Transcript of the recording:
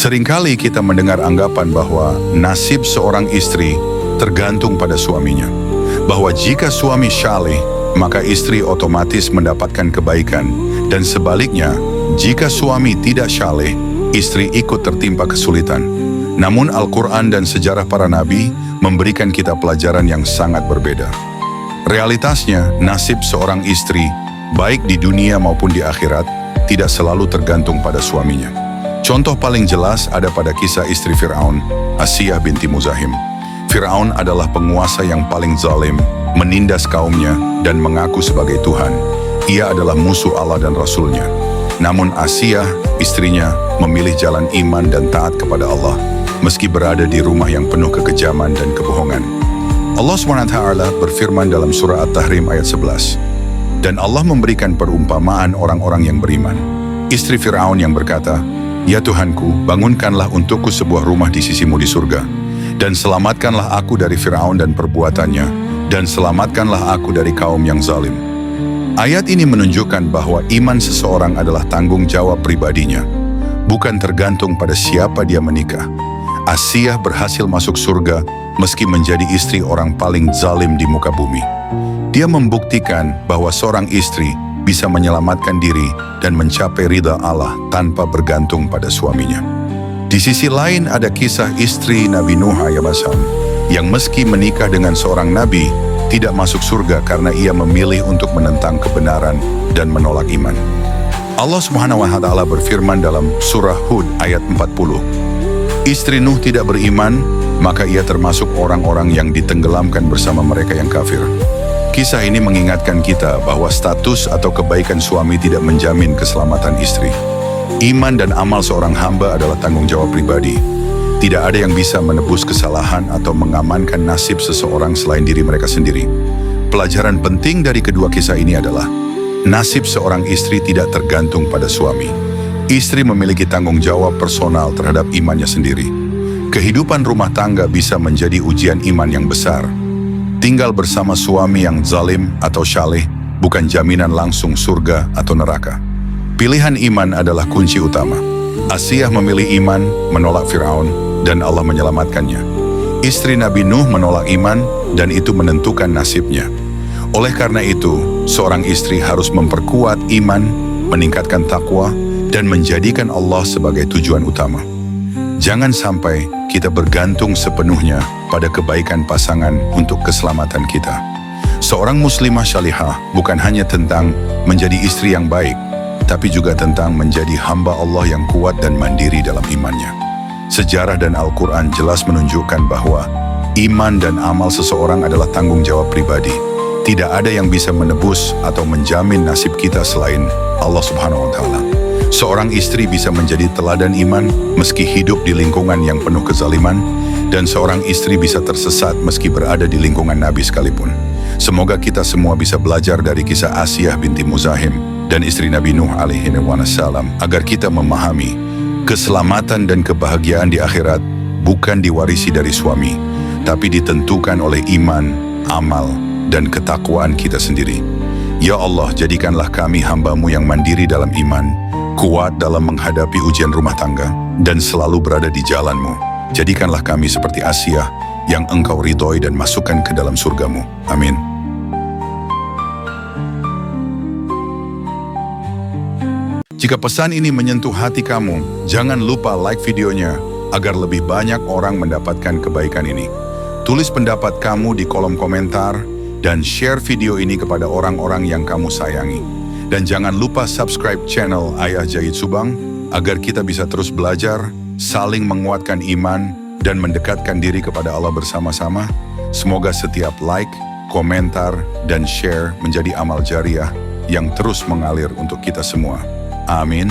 Seringkali kita mendengar anggapan bahwa nasib seorang istri tergantung pada suaminya. Bahwa jika suami syaleh, maka istri otomatis mendapatkan kebaikan. Dan sebaliknya, jika suami tidak syaleh, istri ikut tertimpa kesulitan. Namun Al-Quran dan sejarah para nabi memberikan kita pelajaran yang sangat berbeda. Realitasnya, nasib seorang istri, baik di dunia maupun di akhirat, tidak selalu tergantung pada suaminya. Contoh paling jelas ada pada kisah istri Fir'aun, Asiyah binti Muzahim. Fir'aun adalah penguasa yang paling zalim, menindas kaumnya, dan mengaku sebagai Tuhan. Ia adalah musuh Allah dan Rasulnya. Namun Asiyah, istrinya, memilih jalan iman dan taat kepada Allah, meski berada di rumah yang penuh kekejaman dan kebohongan. Allah SWT berfirman dalam surah At-Tahrim ayat 11. Dan Allah memberikan perumpamaan orang-orang yang beriman. Istri Fir'aun yang berkata, "Ya Tuhanku, bangunkanlah untukku sebuah rumah di sisimu di surga. Dan selamatkanlah aku dari Fir'aun dan perbuatannya. Dan selamatkanlah aku dari kaum yang zalim." Ayat ini menunjukkan bahwa iman seseorang adalah tanggung jawab pribadinya, bukan tergantung pada siapa dia menikah. Asiyah berhasil masuk surga meski menjadi istri orang paling zalim di muka bumi. Dia membuktikan bahwa seorang istri bisa menyelamatkan diri dan mencapai ridha Allah tanpa bergantung pada suaminya. Di sisi lain ada kisah istri Nabi Nuh alaihissalam yang meski menikah dengan seorang nabi, tidak masuk surga karena ia memilih untuk menentang kebenaran dan menolak iman. Allah SWT berfirman dalam surah Hud ayat 40, "Istri Nuh tidak beriman, maka ia termasuk orang-orang yang ditenggelamkan bersama mereka yang kafir." Kisah ini mengingatkan kita bahwa status atau kebaikan suami tidak menjamin keselamatan istri. Iman dan amal seorang hamba adalah tanggung jawab pribadi. Tidak ada yang bisa menebus kesalahan atau mengamankan nasib seseorang selain diri mereka sendiri. Pelajaran penting dari kedua kisah ini adalah, nasib seorang istri tidak tergantung pada suami. Istri memiliki tanggung jawab personal terhadap imannya sendiri. Kehidupan rumah tangga bisa menjadi ujian iman yang besar. Tinggal bersama suami yang zalim atau syaleh bukan jaminan langsung surga atau neraka. Pilihan iman adalah kunci utama. Asiyah memilih iman, menolak Fir'aun, dan Allah menyelamatkannya. Istri Nabi Nuh menolak iman, dan itu menentukan nasibnya. Oleh karena itu, seorang istri harus memperkuat iman, meningkatkan takwa, dan menjadikan Allah sebagai tujuan utama. Jangan sampai kita bergantung sepenuhnya pada kebaikan pasangan untuk keselamatan kita. Seorang muslimah syalihah bukan hanya tentang menjadi istri yang baik, tapi juga tentang menjadi hamba Allah yang kuat dan mandiri dalam imannya. Sejarah dan Al-Quran jelas menunjukkan bahwa iman dan amal seseorang adalah tanggung jawab pribadi. Tidak ada yang bisa menebus atau menjamin nasib kita selain Allah Subhanahu wa Ta'ala. Seorang istri bisa menjadi teladan iman meski hidup di lingkungan yang penuh kezaliman, dan seorang istri bisa tersesat meski berada di lingkungan Nabi sekalipun. Semoga kita semua bisa belajar dari kisah Asiyah binti Muzahim dan istri Nabi Nuh alaihi wassalam agar kita memahami keselamatan dan kebahagiaan di akhirat bukan diwarisi dari suami, tapi ditentukan oleh iman, amal, dan ketakwaan kita sendiri. Ya Allah, jadikanlah kami hamba-Mu yang mandiri dalam iman, kuat dalam menghadapi ujian rumah tangga, dan selalu berada di jalan-Mu. Jadikanlah kami seperti Asiyah yang Engkau ridhoi dan masukkan ke dalam surga-Mu. Amin. Jika pesan ini menyentuh hati kamu, jangan lupa like videonya agar lebih banyak orang mendapatkan kebaikan ini. Tulis pendapat kamu di kolom komentar dan share video ini kepada orang-orang yang kamu sayangi. Dan jangan lupa subscribe channel Ayah Jahid Subang agar kita bisa terus belajar, saling menguatkan iman, dan mendekatkan diri kepada Allah bersama-sama. Semoga setiap like, komentar, dan share menjadi amal jariah yang terus mengalir untuk kita semua. Amin.